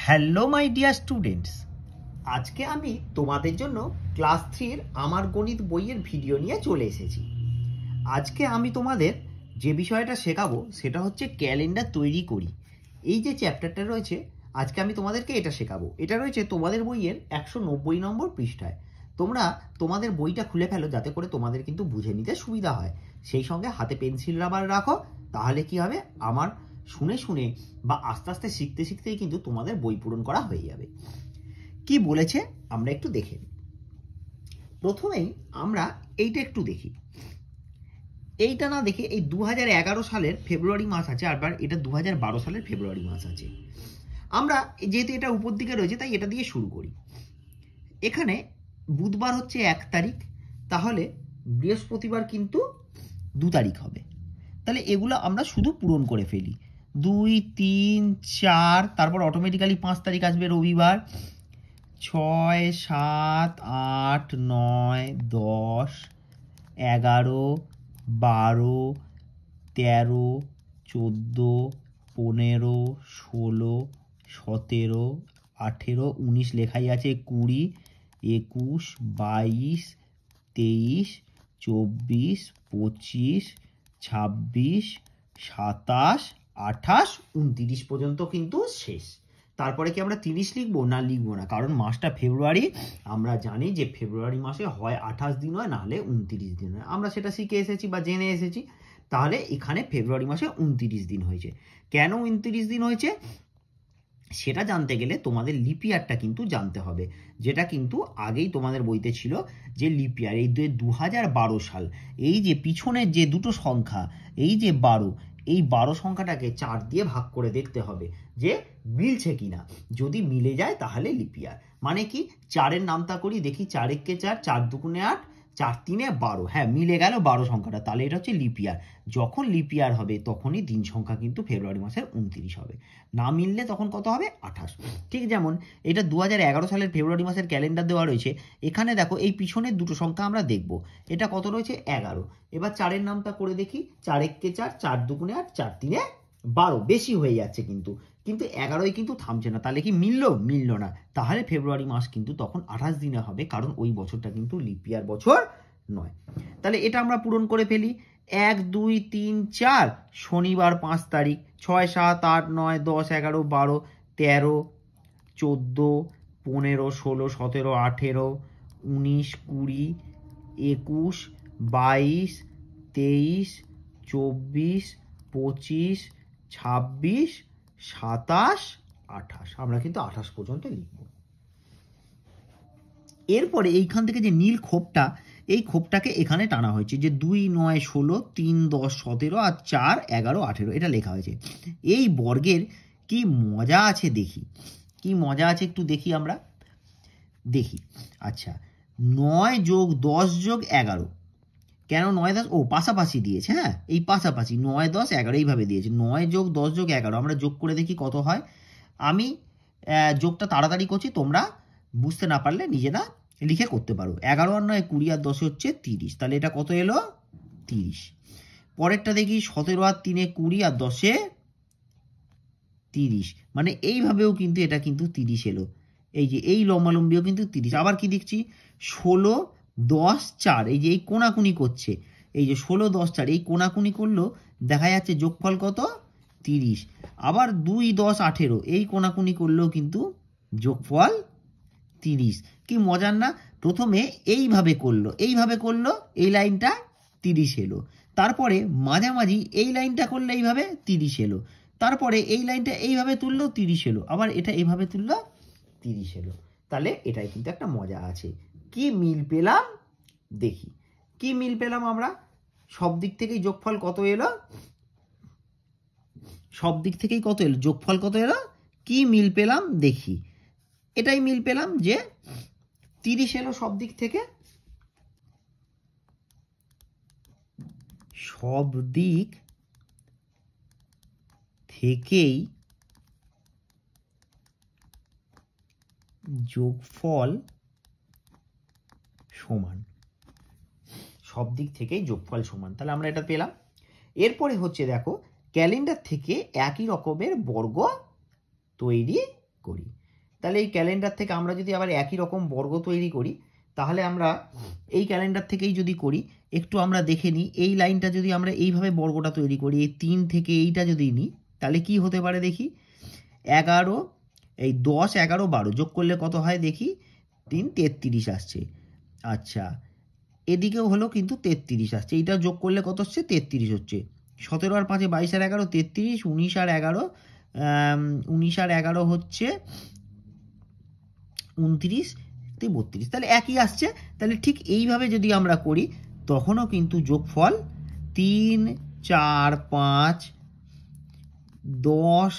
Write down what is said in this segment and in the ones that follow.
Hello my dear students, আজকে আমি তোমাদের জন্য ক্লাস 3-এর আমার গণিত বইয়ের ভিডিও নিয়ে চলে এসেছি। আজকে আমি তোমাদের যে বিষয়টা শেখাবো সেটা হচ্ছে ক্যালেন্ডার তৈরি করি। এই যে চ্যাপ্টারটা রয়েছে আজকে আমি তোমাদেরকে এটা শেখাবো। এটা রয়েছে তোমাদের বইয়ের 190 নম্বর পৃষ্ঠায়। তোমরা তোমাদের বইটা খুলে ফেলো যাতে করে তোমাদের কিন্তু বুঝে নিতে সুবিধা হয়। সেই সঙ্গে হাতে পেন্সিল রাবার রাখো, তাহলে কি হবে, আমার শুনে শুনে বা আস্তে আস্তে শিখতে শিখতেই কিন্তু তোমাদের বই পূরণ করা হয়ে যাবে। কি বলেছে আমরা একটু দেখে নিই। প্রথমেই আমরা এইটা একটু দেখি। এইটা না দেখে এই 2011 সালের ফেব্রুয়ারি মাস আছে, আবার এটা 2012 সালের ফেব্রুয়ারি মাস আছে। আমরা যেহেতু এটা উপর দিকে রয়েছে তাই এটা দিয়ে শুরু করি। এখানে বুধবার হচ্ছে 1 তারিখ, তাহলে বৃহস্পতিবার কিন্তু 2 তারিখ হবে। তাহলে এগুলো আমরা শুধু পূরণ করে ফেলি। 2, 3, 4, তারপর অটোমেটিক্যালি 5 তারিখ আসবে রবিবার। 6, 7, 8, 9, 10, 11, 12, 13, 14, 15, 16, 17, 18, 19 লেখাই আছে, 20, 21, 22, 23, 24, 25, 26, 27, 28, 29 পর্যন্ত কিন্তু শেষ। তারপরে কি আমরা 30 লিখবো? না, লিখবো না, কারণ মাসটা ফেব্রুয়ারি। আমরা জানি যে ফেব্রুয়ারি মাসে হয় 28 দিন হয়, নাহলে 29 দিন হয়। আমরা সেটা শিখে এসেছি বা জেনে এসেছি। তাহলে এখানে ফেব্রুয়ারি মাসে 29 দিন হয়েছে। কেন 29 দিন হয়েছে সেটা জানতে গেলে তোমাদের লিপিয়ারটা কিন্তু জানতে হবে, যেটা কিন্তু আগেই তোমাদের বইতে ছিল যে লিপিয়ার এই 2012 সাল। এই যে পিছনের যে দুটো সংখ্যা, এই যে 12, এই 12 সংখ্যাটাকে 4 দিয়ে ভাগ করে দেখতে হবে যে মিলছে কিনা। যদি মিলে যায় তাহলে লিপিয়ার। মানে কি, 4-এর নামতা করি, দেখি 4 একে 4, 4 দুগুণে 8, 4 3-এ 12। হ্যাঁ, মিলে গেল 12 সংখ্যাটা, তাহলে এটা হচ্ছে লিপিয়ার। যখন লিপিয়ার হবে তখনই দিন সংখ্যা কিন্তু ফেব্রুয়ারি মাসের 29 হবে। না মিললে তখন কত হবে? 28। ঠিক যেমন এটা 2011 সালের ফেব্রুয়ারি মাসের ক্যালেন্ডার দেওয়া রয়েছে। এখানে দেখো এই পিছনের দুটো সংখ্যা আমরা দেখব। এটা কত রয়েছে? 11। এবার 4-এর নামটা করে দেখি, 4 একে 4, 4 দুগুণে 8, 4 3-এ 12। বেশি হয়ে যাচ্ছে কিন্তু 11ই কিন্তু থামছে না। তাহলে কি মিলল না। তাহলে ফেব্রুয়ারি মাস কিন্তু তখন 28 দিনে হবে, কারণ ওই বছরটা কিন্তু লিপিয়ার বছর নয়। তাহলে এটা আমরা পূরণ করে ফেলি। 1, 2, 3, 4 শনিবার 5 তারিখ। 6, 7, 8, 9, 10, 11, 12, 13, 14, 15, 16, 17, 18, 19, 20, 21, 22, 23, 24, 25, 26, 27, 28। আমরা কিন্তু 28 পর্যন্ত লিখব। এরপরে এইখান থেকে যে নীল খোপটা, এই খোপটাকে এখানে টানা হয়েছে যে 2, 9, 16, 3, 10, 17 আর 4, 11, 18 এটা লেখা হয়েছে। এই বর্গের কি মজা আছে দেখি, কি মজা আছে একটু দেখি। আমরা দেখি। আচ্ছা, 9 যোগ 10 যোগ 11, কেন 9 10? ও পাশাপাশি দিয়েছে। হ্যাঁ, এই পাশাপাশি 9 10 11 এইভাবে দিয়েছে। 9 যোগ 10 যোগ 11 আমরা যোগ করে দেখি কত হয়। আমি যোগটা তাড়াতাড়ি করছি, তোমরা বুঝতে না পারলে নিজেরা লিখে করতে পারো। 11 আর 9 20 আর 10 হচ্ছে 30, তাহলে এটা কত এলো? 30। পরেরটা দেখি, 17 আর 3 20 আর 10 30, মানে এইভাবেও কিন্তু এটা কিন্তু 30 এলো। এই যে এই লম্বালম্বিও কিন্তু 30। আবার কি দেখছি, 16 10 4, এই যে এই কোনাকুনি করছে, এই যে 16 10 4 এই কোনাকুনি করলো, দেখা যাচ্ছে যোগফল কত? 30। আবার 2 10 18 এই কোনাকুনি করলেও কিন্তু যোগফল 30। কি মজার না? প্রথমে এইভাবে করলো, এই লাইনটা 30 এলো। তারপরে মাঝামাঝি এই লাইনটা করলে এইভাবে 30 এলো। তারপরে এই লাইনটা এইভাবে তুললো 30 এলো। আবার এটা এইভাবে তুললো 30 এলো। তাহলে এটাই কিন্তু একটা মজা আছে। কি মিল পেলাম দেখি, কি মিল পেলাম আমরা? সব দিক থেকেই যোগফল কত এলো? সব দিক থেকেই কত এলো? যোগফল কত এলো? কি মিল পেলাম দেখি। এটাই মিল পেলাম যে 30 এলো সব দিক থেকে। সব দিক থেকেই যোগফল সমান। সব দিক থেকেই যোগফল সমান, তাহলে আমরা এটা পেলাম। এরপরে হচ্ছে দেখো, ক্যালেন্ডার থেকে একই রকমের বর্গ তৈরি করি। তাহলে এই ক্যালেন্ডার থেকে আমরা যদি আবার একই রকম বর্গ তৈরি করি, তাহলে আমরা এই ক্যালেন্ডার থেকেই যদি করি, একটু আমরা দেখে নিই এই লাইনটা যদি আমরা এইভাবে বর্গটা তৈরি করি, এই 3 থেকে এইটা যদি নিই, তাহলে কি হতে পারে দেখি, 11, এই 10, 11, 12 যোগ করলে কত হয় দেখি, 3, 33 আসছে। আচ্ছা, এদিকেও হলো কিন্তু 33 আসছে, এইটা যোগ করলে কত হচ্ছে, 33 হচ্ছে। 17 আর 5, 22 আর 11, 33, 19 আর 11, 19 আর 11 হচ্ছে 29, 32, তাহলে একই আসছে। তাহলে ঠিক এইভাবে যদি আমরা করি, তখনও কিন্তু যোগফল 3, 4, 5, 10,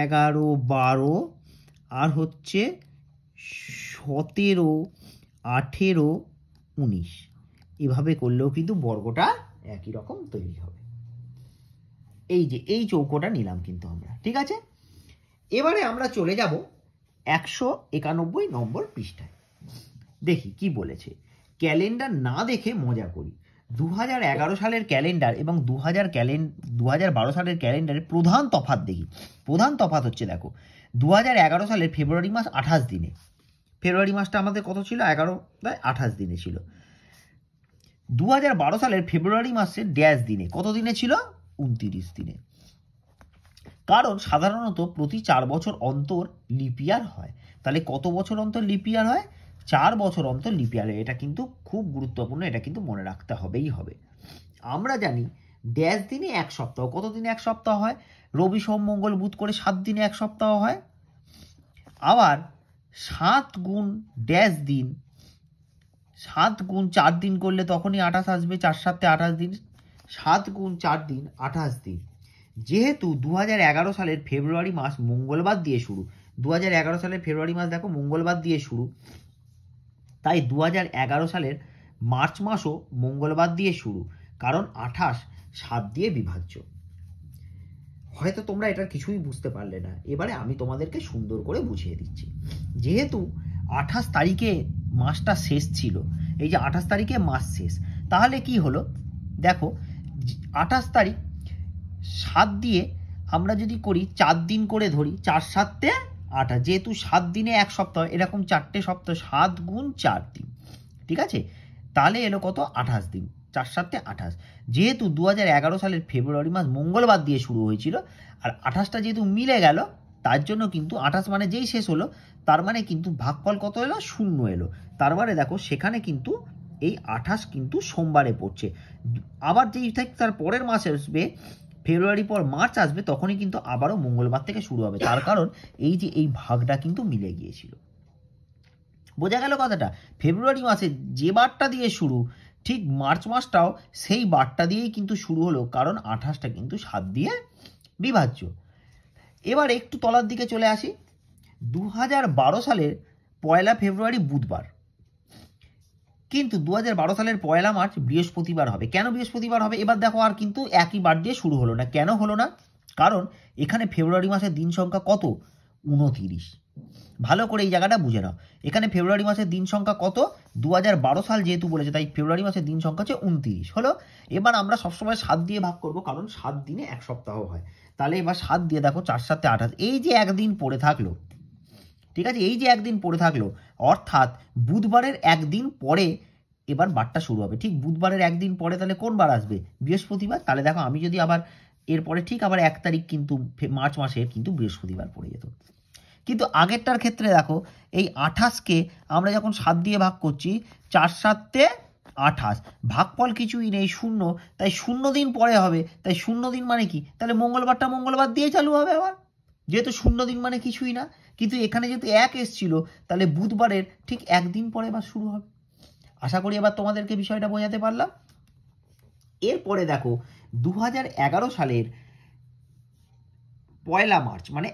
11, 12 আর হচ্ছে 17, 18, 19, এভাবে করলেও কিন্তু বর্গটা একই রকম তৈরি হবে। এই যে এই চৌকোটা নিলাম কিন্তু আমরা, ঠিক আছে। এবারে আমরা চলে যাব 191 নম্বর পৃষ্ঠায়। দেখি কি বলেছে। ক্যালেন্ডার না দেখে মজা করি। 2011 সালের ক্যালেন্ডার এবং 2012 সালের ক্যালেন্ডারের প্রধান তফাৎ দেখি। প্রধান তফাৎ হচ্ছে, দেখো 2011 সালের ফেব্রুয়ারি মাস 28 দিনে, ফেব্রুয়ারি মাসটা আমাদের কত ছিল, 28 দিনে ছিল। 2012 সালের ফেব্রুয়ারি মাসের ড্যাশ দিনে, কত দিনে ছিল, 29 দিনে। কারণ সাধারণত প্রতি 4 বছর অন্তর লিপিয়ার হয়। তাহলে কত বছর অন্তর লিপিয়ার হয়, 4 বছর অন্তর লিপিয়ার হয়। এটা কিন্তু খুব গুরুত্বপূর্ণ, এটা কিন্তু মনে রাখতে হবেই হবে। আমরা জানি ড্যাশ দিনে 1 সপ্তাহ, কত দিনে 1 সপ্তাহ হয়, রবি সোম মঙ্গল বুধ করে 7 দিনে 1 সপ্তাহ হয়। আবার 7 গুণ ড্যাশ দিন, 7 গুণ 4 দিন করলে তখনই 28 আসবে, 4 7 28 দিন, 7 গুণ 4 দিন 28 দিন। যেহেতু 2011 সালের ফেব্রুয়ারি মাস মঙ্গলবার দিয়ে শুরু, 2011 সালের ফেব্রুয়ারি মাস দেখো মঙ্গলবার দিয়ে শুরু, তাই 2011 সালের মার্চ মাসও মঙ্গলবার দিয়ে শুরু, কারণ 28 7 দিয়ে বিভাজ্য। হয়তো তোমরা এটার কিছুই বুঝতে পারলে না, এবারে আমি তোমাদেরকে সুন্দর করে বুঝিয়ে দিচ্ছি। যেহেতু 28 তারিখে মাসটা শেষ ছিল, এই যে 28 তারিখে মাস শেষ, তাহলে কি হলো দেখো, 28 তারিখ 7 দিয়ে আমরা যদি করি 4 দিন করে ধরি, 4 7 28, যেহেতু 7 দিনে 1 সপ্তাহ, এরকম 4টে সপ্তাহ, 7 গুণ 4 দিন, ঠিক আছে। তাহলে এলো কত, 28 দিন, 4 7 28। যেহেতু 2011 সালের ফেব্রুয়ারি মাস মঙ্গলবার দিয়ে শুরু হয়েছিল, আর 28টা যেহেতু মিলে গেল, তার জন্য কিন্তু 28 মানে যেই শেষ হলো, তার মানে কিন্তু ভাগফল কত এলো, 0 এলো। তার মানে দেখো সেখানে কিন্তু এই 28 কিন্তু সোমবারে পড়ছে। আবার যেই থেকে তার পরের মাস আসবে, ফেব্রুয়ারি পর মার্চ আসবে, তখনই কিন্তু আবারও মঙ্গলবার থেকে শুরু হবে। তার কারণ এই যে এই ভাগটা কিন্তু মিলে গিয়েছিল। বোঝা গেল কথাটা? ফেব্রুয়ারি মাসে যে বারটা দিয়ে শুরু, ঠিক মার্চ মাসটাও সেই বারটা দিয়েই কিন্তু শুরু হলো, কারণ 28টা কিন্তু 7 দিয়ে বিভাজ্য। এবার একটু তলার দিকে চলে আসি। 2012 সালের 1 ফেব্রুয়ারি বুধবার, কিন্তু 2012 সালের 1 মার্চ বৃহস্পতিবার হবে। কেন বৃহস্পতিবার হবে? এবার দেখো আর কিন্তু একই বার দিয়ে শুরু হলো না। কেন হলো না? কারণ এখানে ফেব্রুয়ারি মাসের দিন সংখ্যা কত, 29। ভালো করে এই জায়গাটা বুঝে নাও। এখানে ফেব্রুয়ারি মাসের দিন সংখ্যা কত, 2012 সাল যেহেতু বলেছে, তাই ফেব্রুয়ারি মাসের দিন সংখ্যা হচ্ছে 29 হলো। এবার আমরা সবসময় 7 দিয়ে ভাগ করব, কারণ 7 দিনে 1 সপ্তাহ হয়। তাহলে এবার 7 দিয়ে দেখো, 4 7 28, এই যে একদিন পড়ে থাকলো, ঠিক আছে, এই যে একদিন পড়ে থাকলো, অর্থাৎ বুধবারের একদিন পরে এবার বারটা শুরু হবে। ঠিক বুধবারের একদিন পরে তাহলে কোন বার আসবে, বৃহস্পতিবার। তাহলে দেখো আমি যদি আবার এরপরে ঠিক আবার 1 তারিখ কিন্তু মার্চ মাসে কিন্তু বৃহস্পতিবার পড়ে যেত। কিন্তু আগেরটার ক্ষেত্রে দেখো, এই 28কে আমরা যখন 7 দিয়ে ভাগ করছি, 4 7 28, ভাগফল কিছুই নেই, 0, তাই 0 দিন পরে হবে। তাই 0 দিন মানে কি, তাহলে মঙ্গলবারটা মঙ্গলবার দিয়ে চালু হবে আবার, যেহেতু 0 দিন মানে কিছুই না। কিন্তু এখানে যেহেতু 1 এসছিল, তাহলে বুধবারের ঠিক 1 দিন পরে এবার শুরু হবে। আশা করি এবার তোমাদেরকে বিষয়টা বোঝাতে পারলাম। এরপরে দেখো 2011 সালের 1 মার্চ, মানে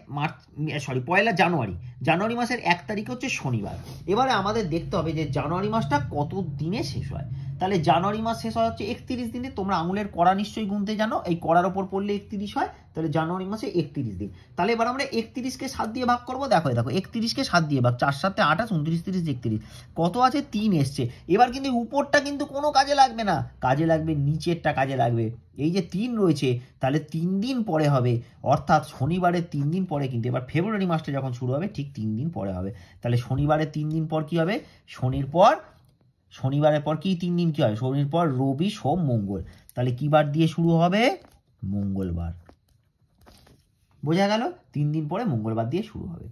জানুয়ারি মাসের 1 তারিখ হচ্ছে শনিবার। এবারে আমাদের দেখতে হবে যে জানুয়ারি মাসটা কত দিনে শেষ হয়। তাহলে জানুয়ারি মাস শেষ হয় হচ্ছে 31 দিনে। তোমরা আঙুলের কড়া নিশ্চয়ই গুনতে জানো, এই কড়ার ওপর পড়লে 31 হয়, তাহলে জানুয়ারি মাসে 31 দিন। তাহলে এবার আমরা 31কে 7 দিয়ে ভাগ করবো। দেখো 31কে 7 দিয়ে ভাগ, 4 7 28, 29 30 31, কত আছে 3 এসছে। এবার কিন্তু উপরটা কিন্তু কোনো কাজে লাগবে না, কাজে লাগবে নিচেরটা কাজে লাগবে। এই যে 3 রয়েছে, তাহলে 3 দিন পরে হবে, অর্থাৎ শনিবারের 3 দিন পরে কিন্তু এবার ফেব্রুয়ারি মাসটা যখন শুরু হবে ঠিক 3 দিন পরে হবে। তাহলে শনিবারের 3 দিন পর কি হবে? শনিবারের পর কি 3 দিন কি হয়? শনির পর রবি সোম মঙ্গল, তাহলে কি বার দিয়ে শুরু হবে? মঙ্গলবার। বোঝা গেল? 3 দিন পরে মঙ্গলবার দিয়ে শুরু হবে।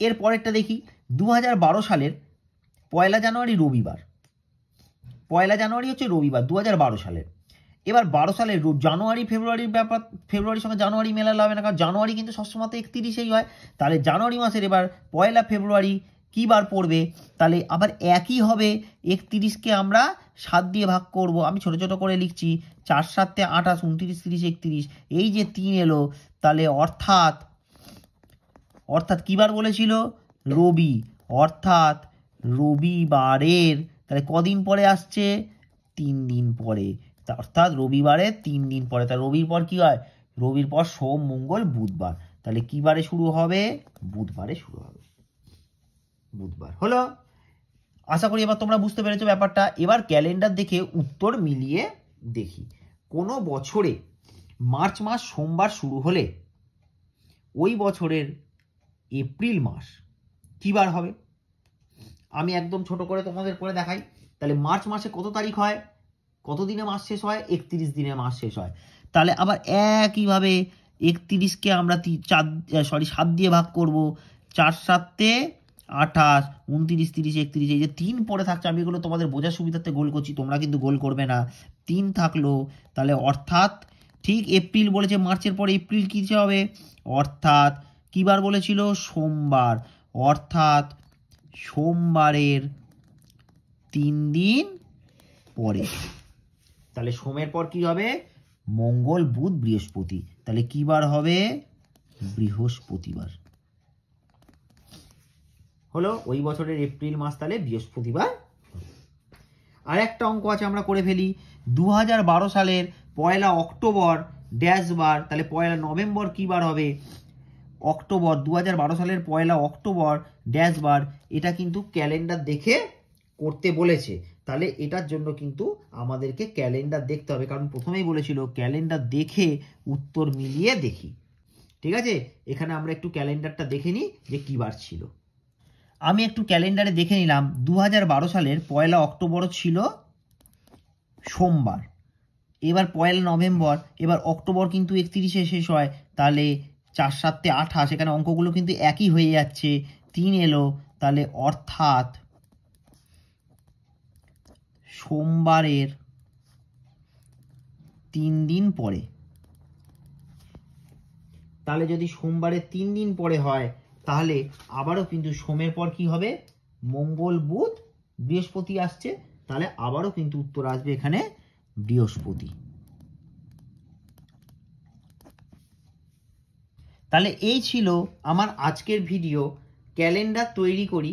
এর পরেরটা দেখি, 2012 সালের 1 জানুয়ারি রবিবার। 1 জানুয়ারি হচ্ছে রবিবার 2012 সালের। এবার 12 সালের জানুয়ারি ফেব্রুয়ারির ব্যাপার, ফেব্রুয়ারির সঙ্গে জানুয়ারি মেলালে হবে না, কারণ জানুয়ারি কিন্তু সবসময় 31ই হয়। তাহলে জানুয়ারি মাসের এবার 1 ফেব্রুয়ারি কী বার পড়বে? তাহলে আবার একই হবে, 31কে আমরা 7 দিয়ে ভাগ করব। আমি ছোট ছোট করে লিখছি, 4 7 28, 29 30 31, এই যে 3 এলো, তাহলে অর্থাৎ কী বার বলেছিল? রবি, অর্থাৎ রবিবারের, তাহলে কদিন পরে আসছে? 3 দিন পরে, অর্থাৎ রবিবারের 3 দিন পরে। তাহলে রবির পর কি হয়? রবির পর সোম মঙ্গল বুধবার, তাহলে কি বারে শুরু হবে? বুধবারে শুরু হবে। বুধবার হলো। আশা করি এবার তোমরা বুঝতে পেরেছো ব্যাপারটা। এবার ক্যালেন্ডার দেখে উত্তর মিলিয়ে দেখি। কোনো বছরে মার্চ মাস সোমবার শুরু হলে ওই বছরের এপ্রিল মাস কি বার হবে? আমি একদম ছোট করে তোমাদের করে দেখাই। তাহলে মার্চ মাসে কত তারিখ হয়? কত দিনে মাস শেষ হয়? 31 দিনে মাস শেষ হয়। তাহলে আবার একইভাবে 31কে আমরা 7 দিয়ে ভাগ করব। 4 7 28, 29 30 31, এই যে 3 পরে থাকছে, আমি এগুলো তোমাদের বোঝার সুবিধার্থে গোল করছি, তোমরা কিন্তু গোল করবে না। 3 থাকলো, তাহলে অর্থাৎ ঠিক এপ্রিল বলেছে, মার্চের পরে এপ্রিল কী হবে? অর্থাৎ কী বার বলেছিল? সোমবার, অর্থাৎ সোমবারের 3 দিন পরে। তাহলে সোমের পর কি হবে? মঙ্গল বুধ বৃহস্পতি, তাহলে কি বার হবে? বৃহস্পতিবার হলো। ওই বছরের এপ্রিল মাস তাহলে বৃহস্পতিবার। আর একটা অঙ্ক আছে, আমরা করে ফেলি। 2012 সালের 1 অক্টোবর ড্যাশ বার, তাহলে 1 নভেম্বর কি বার হবে? অক্টোবর। 2012 সালের 1 অক্টোবর ড্যাশ বার, এটা কিন্তু ক্যালেন্ডার দেখে করতে বলেছে। তাহলে এটার জন্য কিন্তু আমাদেরকে ক্যালেন্ডার দেখতে হবে, কারণ প্রথমেই বলেছিল ক্যালেন্ডার দেখে উত্তর মিলিয়ে দেখি। ঠিক আছে, এখানে আমরা একটু ক্যালেন্ডারটা দেখে নিই যে কী বার ছিল। আমি একটু ক্যালেন্ডারে দেখে নিলাম। 2012 সালের 1 অক্টোবর ছিল সোমবার। এবার 1 নভেম্বর, এবার অক্টোবর কিন্তু 31-এ শেষ হয়, তাহলে 4 7 28, এখানে অঙ্কগুলো কিন্তু একই হয়ে যাচ্ছে, 3 এলো, তাহলে অর্থাৎ সোমবারের 3 দিন পরে। তাহলে যদি সোমবারের 3 দিন পরে হয়, তাহলে আবারও কিন্তু সোমের পর কি হবে? মঙ্গল বুধ বৃহস্পতি আসছে, তাহলে আবারও কিন্তু উত্তর আসবে এখানে বৃহস্পতি। তাহলে এই ছিল আমার আজকের ভিডিও, ক্যালেন্ডার তৈরি করি।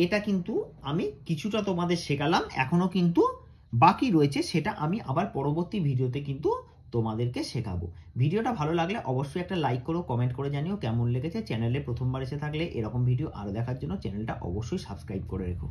এটা কিন্তু আমি কিছুটা তোমাদের শেখালাম, এখনো কিন্তু বাকি রয়েছে, সেটা আমি আবার পরবর্তী ভিডিওতে কিন্তু তোমাদেরকে শেখাবো। ভিডিওটা ভালো লাগলে অবশ্যই একটা লাইক করো, কমেন্ট করে জানিও কেমন লেগেছে। চ্যানেলে প্রথমবার এসে থাকলে এরকম ভিডিও আরও দেখার জন্য চ্যানেলটা অবশ্যই সাবস্ক্রাইব করে রেখো।